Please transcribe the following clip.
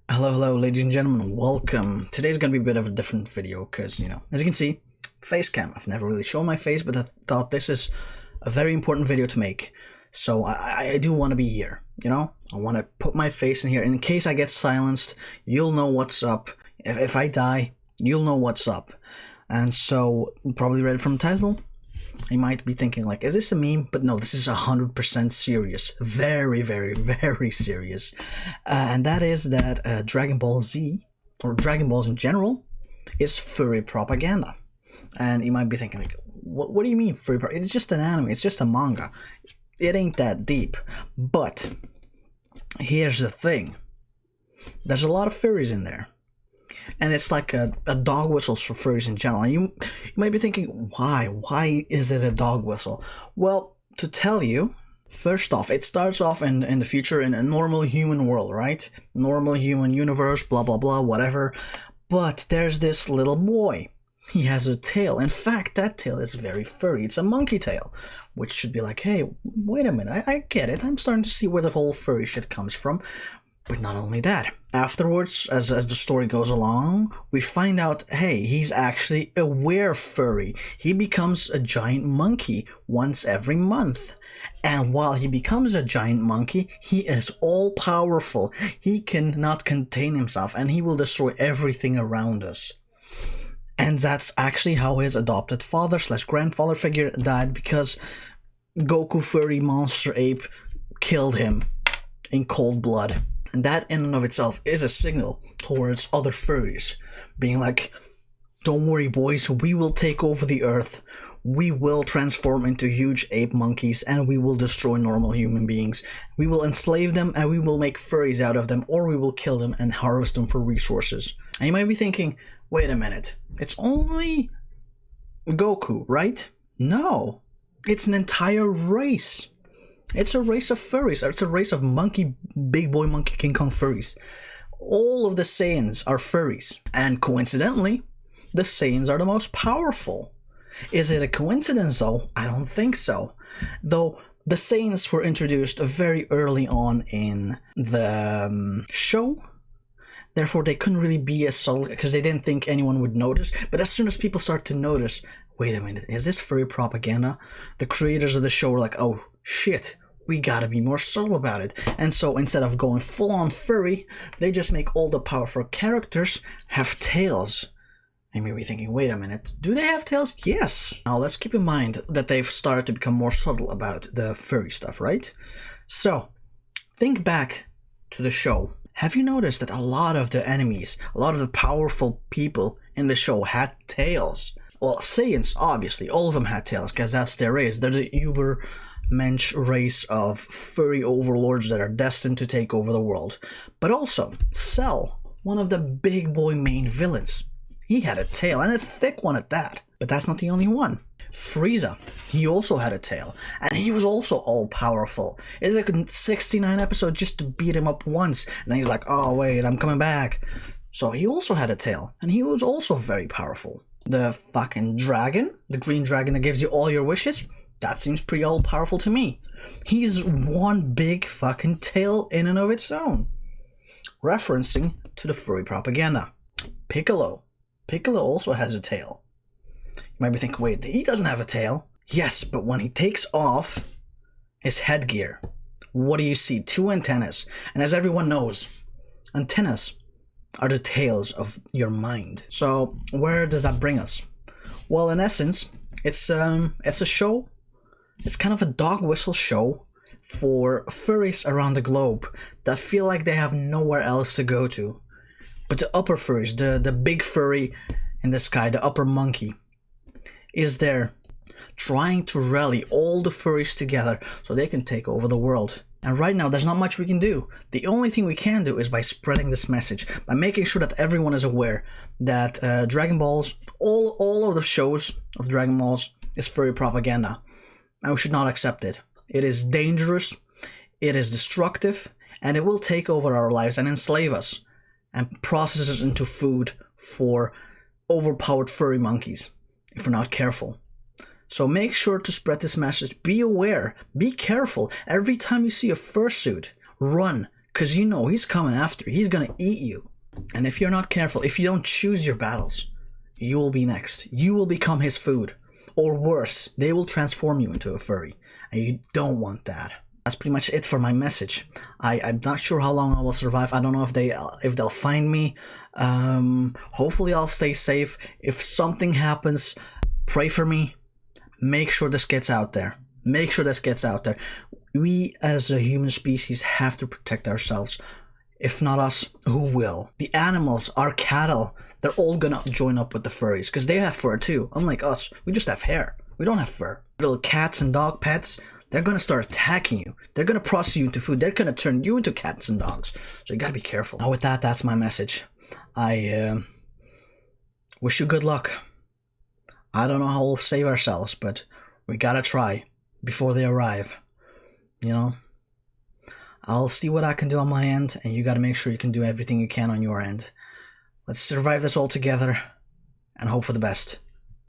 Hello, ladies and gentlemen, welcome. Today's gonna be a bit of a different video because, as you can see, face cam. I've never really shown my face, but I thought this is a very important video to make. So I do want to be here, I want to put my face in here. In case I get silenced, you'll know what's up. If I die, you'll know what's up. And so, you probably read it from the title. You might be thinking like, is this a meme? But no, this is 100% serious. Very, very, very serious. And that is that Dragon Ball Z, or Dragon Balls in general, is furry propaganda. And you might be thinking like, what do you mean furry propaganda? It's just an anime, it's just a manga. It ain't that deep. But here's the thing. There's a lot of furries in there. And it's like a dog whistle for furries in general. And you might be thinking, why? Why is it a dog whistle? Well, to tell you, first off, it starts off in the future in a normal human world, right? Normal human universe, blah, blah, blah, whatever. But there's this little boy. He has a tail. In fact, that tail is very furry. It's a monkey tail, which should be like, hey, wait a minute, I get it. I'm starting to see where the whole furry shit comes from. But not only that, afterwards, as the story goes along, we find out, hey, he's actually a were-furry. He becomes a giant monkey once every month. And while he becomes a giant monkey, he is all-powerful. He cannot contain himself, and he will destroy everything around us. And that's actually how his adopted father/grandfather figure died, because Goku Furry Monster Ape killed him in cold blood. And that in and of itself is a signal towards other furries, being like, don't worry boys, we will take over the earth, we will transform into huge ape monkeys, and we will destroy normal human beings. We will enslave them, and we will make furries out of them, or we will kill them and harvest them for resources. And you might be thinking, wait a minute, it's only Goku, right? No, it's an entire race. It's a race of furries. It's a race of big boy monkey King Kong furries. All of the Saiyans are furries. And coincidentally, the Saiyans are the most powerful. Is it a coincidence though? I don't think so. Though the Saiyans were introduced very early on in the show. Therefore, they couldn't really be as subtle because they didn't think anyone would notice. But as soon as people start to notice, wait a minute, is this furry propaganda? The creators of the show were like, oh shit, we gotta be more subtle about it. And so instead of going full on furry, they just make all the powerful characters have tails. And you may be thinking, wait a minute, do they have tails? Yes. Now let's keep in mind that they've started to become more subtle about the furry stuff, right? So, think back to the show. Have you noticed that a lot of the enemies, a lot of the powerful people in the show had tails? Well, Saiyans, obviously, all of them had tails, because that's their race. They're the Ubermensch race of furry overlords that are destined to take over the world. But also, Cell, one of the big boy main villains, he had a tail, and a thick one at that. But that's not the only one. Frieza, he also had a tail, and he was also all-powerful. It took 69 episodes just to beat him up once, and then he's like, oh wait, I'm coming back. So he also had a tail, and he was also very powerful. The fucking dragon, the green dragon that gives you all your wishes, that seems pretty all-powerful to me. He's one big fucking tail in and of its own. Referencing to the furry propaganda. Piccolo also has a tail. You might be thinking, wait, he doesn't have a tail. Yes, but when he takes off his headgear, what do you see? Two antennas. And as everyone knows, antennas are the tails of your mind. So where does that bring us? Well, in essence, it's a show. It's kind of a dog whistle show for furries around the globe that feel like they have nowhere else to go to. But the upper furries, the big furry in the sky, the upper monkey, is there trying to rally all the furries together so they can take over the world. And right now, there's not much we can do. The only thing we can do is by spreading this message, by making sure that everyone is aware that Dragon Balls, all of the shows of Dragon Balls is furry propaganda. And we should not accept it. It is dangerous, it is destructive, and it will take over our lives and enslave us and process us into food for overpowered furry monkeys if we're not careful. So make sure to spread this message. Be aware. Be careful. Every time you see a fursuit, run. because you know he's coming after you. He's gonna eat you. And if you're not careful, if you don't choose your battles, you will be next. You will become his food. Or worse, they will transform you into a furry. And you don't want that. That's pretty much it for my message. I'm not sure how long I will survive. I don't know if they'll find me. Hopefully I'll stay safe. If something happens, pray for me. Make sure this gets out there. Make sure this gets out there. We as a human species have to protect ourselves. If not us, who will? The animals, our cattle, they're all gonna join up with the furries because they have fur too. Unlike us, we just have hair. We don't have fur. Little cats and dog pets, they're gonna start attacking you. They're gonna process you into food. They're gonna turn you into cats and dogs. So you gotta be careful. Now with that, that's my message. I wish you good luck. I don't know how we'll save ourselves, but we gotta try before they arrive. You know? I'll see what I can do on my end, and you gotta make sure you can do everything you can on your end. Let's survive this all together, and hope for the best.